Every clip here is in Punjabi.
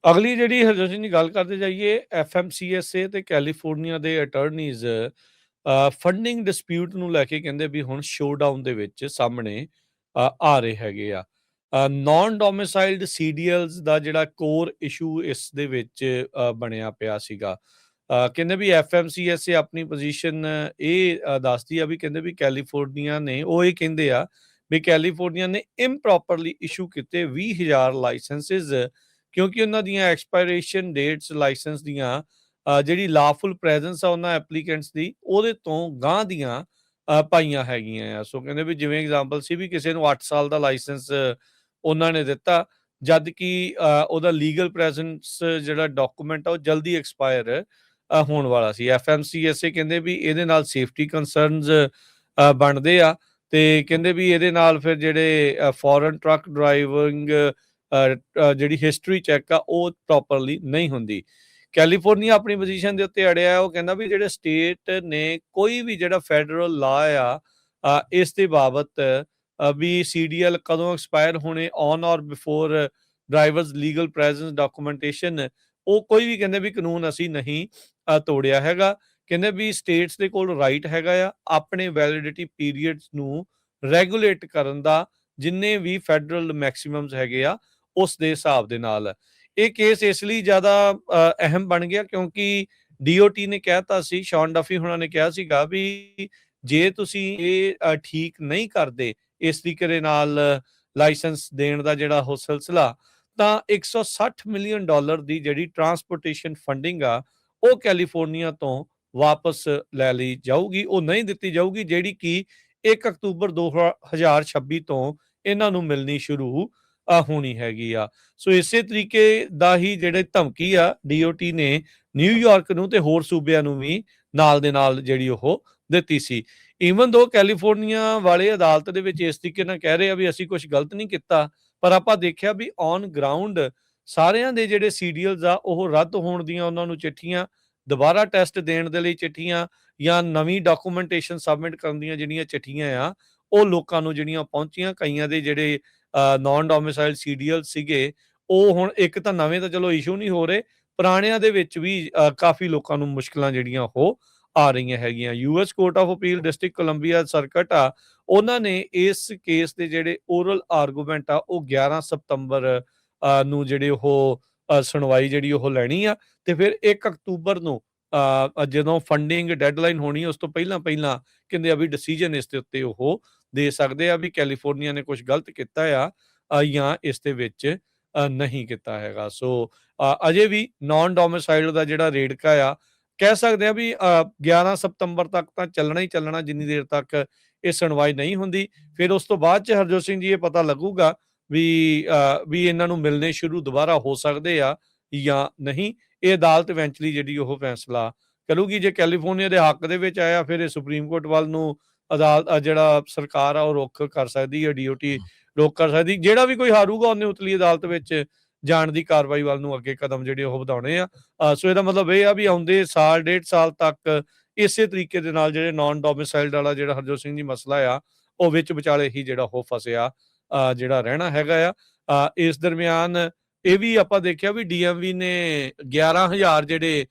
ਅਗਲੀ ਜਿਹੜੀ ਹਰਜੋਤ ਸਿੰਘ ਦੀ ਗੱਲ ਕਰਦੇ ਜਾਈਏ, FMCSA ਤੇ ਕੈਲੀਫੋਰਨੀਆ ਦੇ ਅਟਾਰਨੀਜ਼ ਫੰਡਿੰਗ ਡਿਸਪਿਊਟ ਨੂੰ ਲੈ ਕੇ ਕਹਿੰਦੇ ਵੀ ਹੁਣ ਸ਼ੋਅਡਾਊਨ ਦੇ ਵਿੱਚ ਸਾਹਮਣੇ ਆ ਰਹੇ ਹੈਗੇ ਆ। ਨਾਨ ਡੋਮਿਸਾਈਲਡ CDLs ਦਾ ਜਿਹੜਾ ਕੋਰ ਇਸ਼ੂ ਇਸ ਦੇ ਵਿੱਚ ਬਣਿਆ ਪਿਆ ਸੀਗਾ। ਕਹਿੰਦੇ ਵੀ FMCSA ਆਪਣੀ ਪੋਜੀਸ਼ਨ ਇਹ ਦੱਸਦੀ ਆ ਵੀ ਕਹਿੰਦੇ ਵੀ ਕੈਲੀਫੋਰਨੀਆ ਨੇ ਉਹ ਇਹ ਕਹਿੰਦੇ ਆ ਵੀ ਕੈਲੀਫੋਰਨੀਆ ਨੇ ਇੰਪ੍ਰੋਪਰਲੀ ਇਸ਼ੂ ਕੀਤੇ 20,000 ਲਾਇਸੈਂਸਿਸ, ਕਿਉਂਕਿ ਉਹਨਾਂ ਦੀਆਂ ਐਕਸਪਾਇਰੇਸ਼ਨ ਡੇਟਸ ਲਾਇਸੈਂਸ ਦੀਆਂ ਜਿਹੜੀ ਲਾਫੁਲ ਪ੍ਰੈਜ਼ੈਂਸ ਆ ਉਹਨਾਂ ਐਪਲੀਕੈਂਟਸ ਦੀ ਉਹਦੇ ਤੋਂ ਗਾਂਹ ਦੀਆਂ ਪਾਈਆਂ ਹੈਗੀਆਂ ਆ। ਸੋ ਕਹਿੰਦੇ ਵੀ ਜਿਵੇਂ ਐਗਜ਼ਾਮਪਲ ਸੀ ਵੀ ਕਿਸੇ ਨੂੰ 8 ਸਾਲ ਦਾ ਲਾਇਸੈਂਸ ਉਹਨਾਂ ਨੇ ਦਿੱਤਾ, ਜਦ ਕਿ ਉਹਦਾ ਲੀਗਲ ਪ੍ਰੈਜ਼ੈਂਸ ਜਿਹੜਾ ਡਾਕੂਮੈਂਟ ਆ ਉਹ ਜਲਦੀ ਐਕਸਪਾਇਰ ਹੋਣ ਵਾਲਾ ਸੀ। FMCSA ਕਹਿੰਦੇ ਵੀ ਇਹਦੇ ਨਾਲ ਸੇਫਟੀ ਕੰਸਰਨਸ ਬਣਦੇ ਆ, ਤੇ ਕਹਿੰਦੇ ਵੀ ਇਹਦੇ ਨਾਲ ਫਿਰ ਜਿਹੜੇ ਫੋਰਨ ਟਰੱਕ ਡਰਾਈਵਿੰਗ ਜਿਹੜੀ ਹਿਸਟਰੀ ਚੈੱਕ ਆ ਉਹ ਪ੍ਰੋਪਰਲੀ ਨਹੀਂ ਹੁੰਦੀ। ਕੈਲੀਫੋਰਨੀਆ ਆਪਣੀ ਪੋਜੀਸ਼ਨ ਦੇ ਉੱਤੇ ਅੜਿਆ, ਉਹ ਕਹਿੰਦਾ ਵੀ ਜਿਹੜੇ ਸਟੇਟ ਨੇ ਕੋਈ ਵੀ ਜਿਹੜਾ ਫੈਡਰਲ ਲਾ ਆ ਇਸ ਦੇ ਬਾਬਤ ਵੀ CDL ਕਦੋਂ ਐਕਸਪਾਇਰ ਹੋਣੇ ਔਨ ਔਰ before drivers legal presence documentation, ਉਹ ਕੋਈ ਵੀ ਕਹਿੰਦੇ ਵੀ ਕਾਨੂੰਨ ਅਸੀਂ ਨਹੀਂ ਤੋੜਿਆ ਹੈਗਾ। ਕਹਿੰਦੇ ਵੀ ਸਟੇਟਸ ਦੇ ਕੋਲ ਰਾਈਟ ਹੈਗਾ ਆ ਆਪਣੇ ਵੈਲਿਡਿਟੀ ਪੀਰੀਅਡਸ ਨੂੰ ਰੈਗੂਲੇਟ ਕਰਨ ਦਾ, ਜਿੰਨੇ ਵੀ ਫੈਡਰਲ ਮੈਕਸਿਮਮਸ ਹੈਗੇ ਆ ਉਸ ਦੇ ਹਿਸਾਬ ਦੇ ਨਾਲ। ਇਹ ਕੇਸ ਇਸ ਲਈ ਜ਼ਿਆਦਾ ਅਹਿਮ ਬਣ ਗਿਆ ਕਿਉਂਕਿ DOT ਨੇ ਕਹਿਤਾ ਸੀ, ਸ਼ੌਨ ਡਫੀ ਹੁਣਾਂ ਨੇ ਕਿਹਾ ਸੀਗਾ ਵੀ ਜੇ ਤੁਸੀਂ ਇਹ ਠੀਕ ਨਹੀਂ ਕਰਦੇ ਇਸ ਤਰੀਕੇ ਦੇ ਨਾਲ ਲਾਇਸੈਂਸ ਦੇਣ ਦਾ ਜਿਹੜਾ ਉਹ ਸਿਲਸਿਲਾ, ਤਾਂ $160 ਮਿਲੀਅਨ ਦੀ ਜਿਹੜੀ ਟਰਾਂਸਪੋਰਟੇਸ਼ਨ ਫੰਡਿੰਗ ਆ ਉਹ ਕੈਲੀਫੋਰਨੀਆ ਤੋਂ ਵਾਪਸ ਲੈ ਲਈ ਜਾਊਗੀ, ਉਹ ਨਹੀਂ ਦਿੱਤੀ ਜਾਊਗੀ, ਜਿਹੜੀ ਕਿ 1 ਅਕਤੂਬਰ 2026 ਤੋਂ ਇਹਨਾਂ ਨੂੰ ਮਿਲਣੀ ਸ਼ੁਰੂ ਹੋਣੀ ਹੈਗੀ ਆ। ਸੋ ਇਸੇ ਤਰੀਕੇ ਦਾ ਹੀ ਜਿਹੜੇ ਧਮਕੀ ਆ DOT ਨੇ ਨਿਊਯਾਰਕ ਨੂੰ ਤੇ ਹੋਰ ਸੂਬਿਆਂ ਨੂੰ ਵੀ ਨਾਲ ਦੇ ਨਾਲ ਜਿਹੜੀ ਉਹ ਦਿੱਤੀ ਸੀ। ਈਵਨ ਦੋ ਕੈਲੀਫੋਰਨੀਆ ਵਾਲੇ ਅਦਾਲਤ ਦੇ ਵਿੱਚ ਇਸ ਤਰੀਕੇ ਨਾਲ ਕਹਿ ਰਹੇ ਆ ਵੀ ਅਸੀਂ ਕੁਝ ਗਲਤ ਨਹੀਂ ਕੀਤਾ, ਪਰ ਆਪਾਂ ਦੇਖਿਆ ਵੀ ਔਨ ਗਰਾਊਂਡ ਸਾਰਿਆਂ ਦੇ ਜਿਹੜੇ CDLs ਆ ਉਹ ਰੱਦ ਹੋਣ ਦੀਆਂ ਉਹਨਾਂ ਨੂੰ ਚਿੱਠੀਆਂ, ਦੁਬਾਰਾ ਟੈਸਟ ਦੇਣ ਦੇ ਲਈ ਚਿੱਠੀਆਂ, ਜਾਂ ਨਵੀਂ ਡਾਕੂਮੈਂਟੇਸ਼ਨ ਸਬਮਿਟ ਕਰਨ ਦੀਆਂ ਜਿਹੜੀਆਂ ਚਿੱਠੀਆਂ ਆ ਉਹ ਲੋਕਾਂ ਨੂੰ ਜਿਹੜੀਆਂ ਪਹੁੰਚੀਆਂ। ਕਈਆਂ ਦੇ ਜਿਹੜੇ ਨਾਨ ਡੋਮਿਸਾਈਲ CDL ਸੀਗੇ ਉਹ ਹੁਣ ਇੱਕ ਤਾਂ ਨਵੇਂ ਤਾਂ ਚਲੋ ਇਸ਼ੂ ਨਹੀਂ ਹੋ ਰਹੇ, ਪੁਰਾਣਿਆਂ ਦੇ ਵਿੱਚ ਵੀ ਕਾਫੀ ਲੋਕਾਂ ਨੂੰ ਮੁਸ਼ਕਲਾਂ ਜਿਹੜੀਆਂ ਉਹ ਆ ਰਹੀਆਂ ਹੈਗੀਆਂ। US court of appeal district Columbia circuit ਆ, ਉਹਨਾਂ ਨੇ ਇਸ ਕੇਸ ਦੇ ਜਿਹੜੇ ਓਰਲ ਆਰਗੂਮੈਂਟ ਆ ਉਹ 11 ਸਤੰਬਰ ਨੂੰ ਜਿਹੜੇ ਉਹ ਸੁਣਵਾਈ ਜਿਹੜੀ ਉਹ ਲੈਣੀ ਆ, ਤੇ ਫਿਰ 1 ਅਕਤੂਬਰ ਨੂੰ ਜਦੋਂ ਫੰਡਿੰਗ ਡੈਡਲਾਈਨ ਹੋਣੀ ਉਸ ਤੋਂ ਪਹਿਲਾਂ ਪਹਿਲਾਂ ਕਹਿੰਦੇ ਆ ਵੀ ਡਿਸੀਜਨ ਇਸ ਦੇ ਉੱਤੇ ਉਹ ਦੇ ਸਕਦੇ ਆ ਵੀ ਕੈਲੀਫੋਰਨੀਆ ਨੇ ਕੁਝ ਗਲਤ ਕੀਤਾ ਆ ਜਾਂ ਇਸ ਦੇ ਵਿੱਚ ਨਹੀਂ ਕੀਤਾ ਹੈਗਾ। ਸੋ ਅਜੇ ਵੀ ਨਾਨ ਡੋਮਿਸਾਈਲ ਦਾ ਜਿਹੜਾ ਰੇੜਕਾ ਆ ਕਹਿ ਸਕਦੇ ਆ ਵੀ 11 ਸਤੰਬਰ ਤੱਕ ਤਾਂ ਚੱਲਣਾ ਹੀ ਚੱਲਣਾ, ਜਿੰਨੀ ਦੇਰ ਤੱਕ ਇਹ ਸੁਣਵਾਈ ਨਹੀਂ ਹੁੰਦੀ। ਫਿਰ ਉਸ ਤੋਂ ਬਾਅਦ ਚ ਹਰਜੋਤ ਸਿੰਘ ਜੀ ਇਹ ਪਤਾ ਲੱਗੂਗਾ ਵੀ ਇਹਨਾਂ ਨੂੰ ਮਿਲਣੇ ਸ਼ੁਰੂ ਦੁਬਾਰਾ ਹੋ ਸਕਦੇ ਆ ਜਾਂ ਨਹੀਂ। ਇਹ ਅਦਾਲਤ ਇਵੈਂਚੁਅਲੀ ਜਿਹੜੀ ਉਹ ਫੈਸਲਾ ਕਰੂਗੀ। ਜੇ ਕੈਲੀਫੋਰਨੀਆ ਦੇ ਹੱਕ ਦੇ ਵਿੱਚ ਆਇਆ ਫਿਰ ਇਹ ਸੁਪਰੀਮ ਕੋਰਟ ਵੱਲ ਨੂੰ ਅਦਾਲਤ ਜਿਹੜਾ ਸਰਕਾਰ ਆ ਉਹ ਰੁੱਖ ਕਰ ਸਕਦੀ ਹੈ, DOT ਰੁੱਖ ਕਰ ਸਕਦੀ। ਜਿਹੜਾ ਵੀ ਕੋਈ ਹਾਰੂਗਾ ਉਹਨੇ ਉਤਲੀ ਅਦਾਲਤ ਵਿੱਚ ਜਾਣ ਦੀ ਕਾਰਵਾਈ ਵੱਲ ਨੂੰ ਅੱਗੇ ਕਦਮ ਜਿਹੜੇ ਉਹ ਵਧਾਉਣੇ ਆ। ਸੋ ਇਹਦਾ ਮਤਲਬ ਇਹ ਆ ਵੀ ਆਉਂਦੇ ਸਾਲ ਡੇਢ ਸਾਲ ਤੱਕ ਇਸੇ ਤਰੀਕੇ ਦੇ ਨਾਲ ਜਿਹੜੇ ਨਾਨ ਡੋਮਿਸਾਈਲਡ ਵਾਲਾ ਜਿਹੜਾ ਹਰਜੋਤ ਸਿੰਘ ਜੀ ਮਸਲਾ ਆ ਉਹ ਵਿੱਚ ਵਿਚਾਲੇ ਹੀ ਜਿਹੜਾ ਉਹ ਫਸਿਆ ਜਿਹੜਾ ਰਹਿਣਾ ਹੈਗਾ ਆ। ਇਸ ਦਰਮਿਆਨ ਇਹ ਵੀ ਆਪਾਂ ਦੇਖਿਆ ਵੀ DMV ਨੇ 11,000 ਜਿਹੜੇ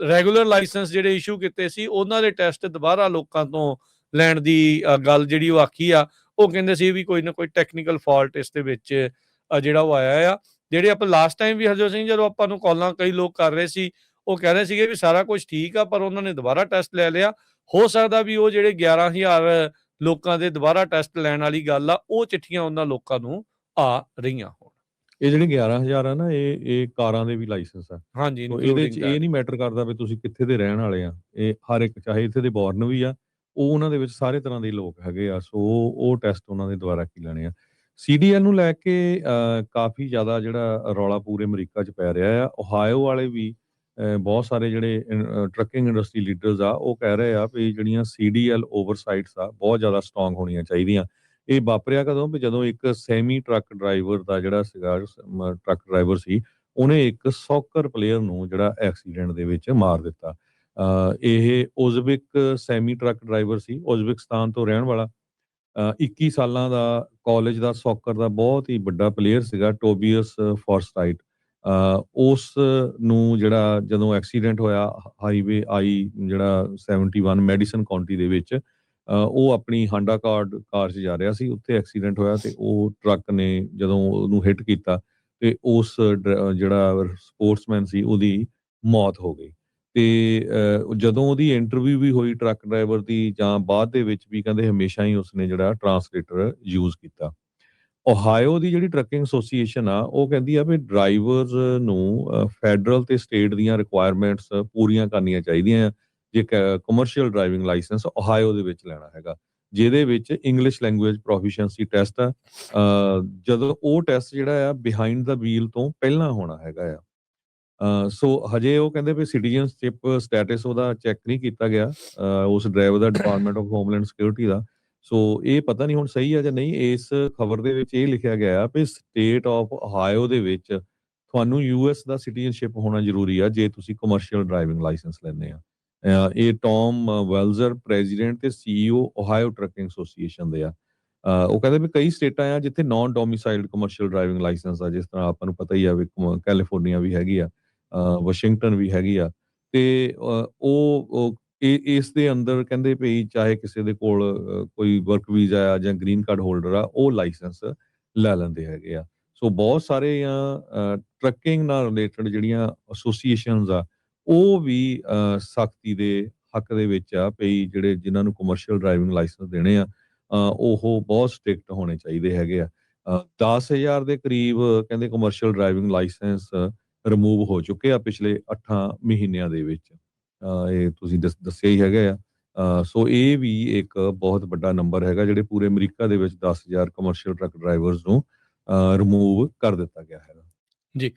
ਰੈਗੂਲਰ ਲਾਇਸੈਂਸ ਜਿਹੜੇ ਇਸ਼ੂ ਕੀਤੇ ਸੀ ਉਹਨਾਂ ਦੇ ਟੈਸਟ ਦੁਬਾਰਾ ਲੋਕਾਂ ਤੋਂ ਲੈਣ ਦੀ ਗੱਲ ਜਿਹੜੀ ਉਹ ਆਖੀ ਆ। ਉਹ ਕਹਿੰਦੇ ਸੀ ਵੀ ਕੋਈ ਨਾ ਕੋਈ ਟੈਕਨੀਕਲ ਫਾਲਟ ਇਸ ਦੇ ਵਿੱਚ ਜਿਹੜਾ ਉਹ ਆਇਆ ਆ। ਜਿਹੜੇ ਆਪਾਂ ਲਾਸਟ ਟਾਈਮ ਵੀ ਹਰਜੋਤ ਸਿੰਘ ਜਦੋਂ ਆਪਾਂ ਨੂੰ ਕਾਲਾਂ ਕਈ ਲੋਕ ਕਰ ਰਹੇ ਸੀ ਉਹ ਕਹਿ ਰਹੇ ਸੀਗੇ ਵੀ ਸਾਰਾ ਕੁਝ ਠੀਕ ਆ, ਪਰ ਉਹਨਾਂ ਨੇ ਦੁਬਾਰਾ ਟੈਸਟ ਲੈ ਲਿਆ। ਹੋ ਸਕਦਾ ਵੀ ਉਹ ਜਿਹੜੇ 11,000 ਲੋਕਾਂ ਦੇ ਦੁਬਾਰਾ ਟੈਸਟ ਲੈਣ ਵਾਲੀ ਗੱਲ ਆ ਉਹ ਚਿੱਠੀਆਂ ਉਹਨਾਂ ਲੋਕਾਂ ਨੂੰ ਆ ਰਹੀਆਂ ਹੋਣ। ਇਹ ਜਿਹੜੇ 11,000 ਆ ਨਾ ਇਹ ਕਾਰਾਂ ਦੇ ਵੀ ਲਾਇਸੈਂਸ ਆ। ਹਾਂਜੀ, ਇਹਦੇ 'ਚ ਇਹ ਨਹੀਂ ਮੈਟਰ ਕਰਦਾ ਵੀ ਤੁਸੀਂ ਕਿੱਥੇ ਦੇ ਰਹਿਣ ਵਾਲੇ ਆ। ਇਹ ਹਰ ਇੱਕ ਚਾਹੇ ਇੱਥੇ ਦੇ ਬੋਰਨ ਵੀ ਆ, ਉਹ ਉਹਨਾਂ ਦੇ ਵਿੱਚ ਸਾਰੇ ਤਰ੍ਹਾਂ ਦੇ ਲੋਕ ਹੈਗੇ ਆ। ਸੋ ਉਹ ਟੈਸਟ ਉਹਨਾਂ ਦੇ ਦੁਬਾਰਾ ਕੀ ਲੈਣੇ ਆ। CDL ਨੂੰ ਲੈ ਕੇ ਕਾਫੀ ਜ਼ਿਆਦਾ ਜਿਹੜਾ ਰੌਲਾ ਪੂਰੇ ਅਮਰੀਕਾ 'ਚ ਪੈ ਰਿਹਾ ਆ। ਓਹਾਇਓ ਵਾਲੇ ਵੀ ਬਹੁਤ ਸਾਰੇ ਜਿਹੜੇ ਟਰੱਕਿੰਗ ਇੰਡਸਟਰੀ ਲੀਡਰਸ ਆ ਉਹ ਕਹਿ ਰਹੇ ਆ ਵੀ ਜਿਹੜੀਆਂ CDL ਓਵਰਸਾਈਟਸ ਆ ਬਹੁਤ ਜ਼ਿਆਦਾ ਸਟਰੋਂਗ ਹੋਣੀਆਂ ਚਾਹੀਦੀਆਂ। ਇਹ ਵਾਪਰਿਆ ਕਦੋਂ ਵੀ ਜਦੋਂ ਇੱਕ ਸੈਮੀ ਟਰੱਕ ਡਰਾਈਵਰ ਦਾ ਜਿਹੜਾ ਸੀਗਾ ਟਰੱਕ ਡਰਾਈਵਰ ਸੀ, ਉਹਨੇ ਇੱਕ ਸੌਕਰ ਪਲੇਅਰ ਨੂੰ ਜਿਹੜਾ ਐਕਸੀਡੈਂਟ ਦੇ ਵਿੱਚ ਮਾਰ ਦਿੱਤਾ। ਇਹ ਉਜ਼ਬਿਕ ਸੈਮੀ ਟਰੱਕ ਡਰਾਈਵਰ ਸੀ, ਉਜ਼ਬਿਕਸਤਾਨ ਤੋਂ ਰਹਿਣ ਵਾਲਾ 21 ਸਾਲਾਂ ਦਾ, ਕਾਲਜ ਦਾ ਸੌਕਰ ਦਾ ਬਹੁਤ ਹੀ ਵੱਡਾ ਪਲੇਅਰ ਸੀਗਾ, ਟੋਬੀਅਸ ਫੋਰਸਟਾਈਟ। ਉਸ ਨੂੰ ਜਿਹੜਾ ਜਦੋਂ ਐਕਸੀਡੈਂਟ ਹੋਇਆ ਹਾਈਵੇ ਆਈ ਜਿਹੜਾ 71 ਮੈਡੀਸਨ ਕਾਉਂਟੀ ਦੇ ਵਿੱਚ, ਉਹ ਆਪਣੀ ਹਾਂਡਾ ਕਾਰ 'ਚ ਜਾ ਰਿਹਾ ਸੀ, ਉੱਥੇ ਐਕਸੀਡੈਂਟ ਹੋਇਆ ਤੇ ਉਹ ਟਰੱਕ ਨੇ ਜਦੋਂ ਉਹਨੂੰ ਹਿੱਟ ਕੀਤਾ ਤੇ ਉਸ ਜਿਹੜਾ ਸਪੋਰਟਸਮੈਨ ਸੀ ਉਹਦੀ ਮੌਤ ਹੋ ਗਈ। ਤੇ ਜਦੋਂ ਉਹਦੀ ਇੰਟਰਵਿਊ ਵੀ ਹੋਈ ਟਰੱਕ ਡਰਾਈਵਰ ਦੀ ਜਾਂ ਬਾਅਦ ਦੇ ਵਿੱਚ ਵੀ, ਕਹਿੰਦੇ ਹਮੇਸ਼ਾ ਹੀ ਉਸਨੇ ਜਿਹੜਾ ਟਰਾਂਸਲੇਟਰ ਯੂਜ਼ ਕੀਤਾ। ਓਹਾਇਓ ਦੀ ਜਿਹੜੀ ਟਰੱਕਿੰਗ ਐਸੋਸੀਏਸ਼ਨ ਆ, ਉਹ ਕਹਿੰਦੀ ਆ ਵੀ ਡਰਾਈਵਰਸ ਨੂੰ ਫੈਡਰਲ ਤੇ ਸਟੇਟ ਦੀਆਂ ਰਿਕੁਆਇਰਮੈਂਟਸ ਪੂਰੀਆਂ ਕਰਨੀਆਂ ਚਾਹੀਦੀਆਂ ਆ ਜੇ ਕਮਰਸ਼ੀਅਲ ਡਰਾਈਵਿੰਗ ਲਾਇਸੈਂਸ ਓਹਾਇਓ ਦੇ ਵਿੱਚ ਲੈਣਾ ਹੈਗਾ, ਜਿਹਦੇ ਵਿੱਚ ਇੰਗਲਿਸ਼ ਲੈਂਗੁਏਜ ਪ੍ਰੋਫੀਸ਼ੀਐਂਸੀ ਟੈਸਟ ਆ। ਜਦੋਂ ਉਹ ਟੈਸਟ ਜਿਹੜਾ ਆ ਬਿਹਾਈਂਡ ਦਾ ਵੀਲ ਤੋਂ ਪਹਿਲਾਂ ਹੋਣਾ ਹੈਗਾ ਆ। ਸੋ ਹਜੇ ਉਹ ਕਹਿੰਦੇ ਵੀ ਸਿਟੀਜ਼ਨਸ਼ਿਪ ਸਟੇਟਸ ਉਹਦਾ ਚੈੱਕ ਨਹੀਂ ਕੀਤਾ ਗਿਆ, ਉਸ ਡਰਾਈਵਰ ਦਾ ਡਿਪਾਰਟਮੈਂਟ ਆਫ ਹੋਮਲੈਂਡ ਸਿਕਿਉਰਿਟੀ ਦਾ। ਸੋ ਇਹ ਪਤਾ ਨਹੀਂ ਹੁਣ ਸਹੀ ਹੈ ਜਾਂ ਨਹੀਂ। ਇਸ ਖਬਰ ਦੇ ਵਿੱਚ ਇਹ ਲਿਖਿਆ ਗਿਆ ਵੀ ਸਟੇਟ ਆਫ ਓਹਾਇਓ ਦੇ ਵਿੱਚ ਤੁਹਾਨੂੰ ਯੂਐਸ ਦਾ ਸਿਟੀਜ਼ਨਸ਼ਿਪ ਹੋਣਾ ਜ਼ਰੂਰੀ ਆ ਜੇ ਤੁਸੀਂ ਕਮਰਸ਼ੀਅਲ ਡਰਾਈਵਿੰਗ ਲਾਇਸੈਂਸ ਲੈਂਦੇ ਆ। ਇਹ ਟੌਮ ਵੈਲਜ਼ਰ ਪ੍ਰੈਜ਼ੀਡੈਂਟ ਤੇ ਸੀਈਓ ਓਹਾਇਓ ਟਰੱਕਿੰਗ ਐਸੋਸੀਏਸ਼ਨ ਦੇ ਆ। ਉਹ ਕਹਿੰਦੇ ਵੀ ਕਈ ਸਟੇਟਾਂ ਆ ਜਿੱਥੇ ਨਾਨ ਡੋਮਿਸਾਈਲਡ ਕਮਰਸ਼ੀਅਲ ਡਰਾਈਵਿੰਗ ਲਾਇਸੈਂਸ ਆ, ਜਿਸ ਤਰ੍ਹਾਂ ਆਪਾਂ ਨੂੰ ਪਤਾ ਹੀ ਆ ਵੀ ਕੈਲੀਫੋਰਨੀਆ ਵੀ ਹੈਗੀ ਆ, ਵਾਸ਼ਿੰਗਟਨ ਵੀ ਹੈਗੀ ਆ। ਤੇ ਇਸ ਦੇ ਅੰਦਰ ਕਹਿੰਦੇ ਵੀ ਚਾਹੇ ਕਿਸੇ ਦੇ ਕੋਲ ਕੋਈ ਵਰਕ ਵੀਜ਼ਾ ਆ ਜਾਂ ਗ੍ਰੀਨ ਕਾਰਡ ਹੋਲਡਰ ਆ, ਉਹ ਲਾਇਸੈਂਸ ਲੈ ਲੈਂਦੇ ਹੈਗੇ ਆ। ਸੋ ਬਹੁਤ ਸਾਰੇ ਟਰੱਕਿੰਗ ਨਾਲ ਰਿਲੇਟਡ ਜਿਹੜੀਆਂ ਐਸੋਸੀਏਸ਼ਨਸ ਆ, ਉਹ ਵੀ ਸਖਤੀ ਦੇ ਹੱਕ ਦੇ ਵਿੱਚ ਆ ਵੀ ਜਿਹੜੇ ਜਿਨ੍ਹਾਂ ਨੂੰ ਕਮਰਸ਼ੀਅਲ ਡਰਾਈਵਿੰਗ ਲਾਇਸੈਂਸ ਦੇਣੇ ਆ, ਉਹ ਬਹੁਤ ਸਟ੍ਰਿਕਟ ਹੋਣੇ ਚਾਹੀਦੇ ਹੈਗੇ ਆ। 10,000 ਦੇ ਕਰੀਬ ਕਹਿੰਦੇ ਕਮਰਸ਼ੀਅਲ ਡਰਾਈਵਿੰਗ ਲਾਇਸੈਂਸ ਰਿਮੂਵ ਹੋ ਚੁੱਕੇ ਆ ਪਿਛਲੇ 8 ਮਹੀਨਿਆਂ ਦੇ ਵਿੱਚ। ਇਹ ਤੁਸੀਂ ਦੱਸਿਆ ਹੀ ਹੈਗਾ ਆ। ਸੋ ਇਹ ਵੀ ਇੱਕ ਬਹੁਤ ਵੱਡਾ ਨੰਬਰ ਹੈਗਾ, ਜਿਹੜੇ ਪੂਰੇ ਅਮਰੀਕਾ ਦੇ ਵਿੱਚ 10,000 ਕਮਰਸ਼ੀਅਲ ਟਰੱਕ ਡਰਾਈਵਰਸ ਨੂੰ ਰਿਮੂਵ ਕਰ ਦਿੱਤਾ ਗਿਆ ਹੈਗਾ। ਜੀ। ਤੇ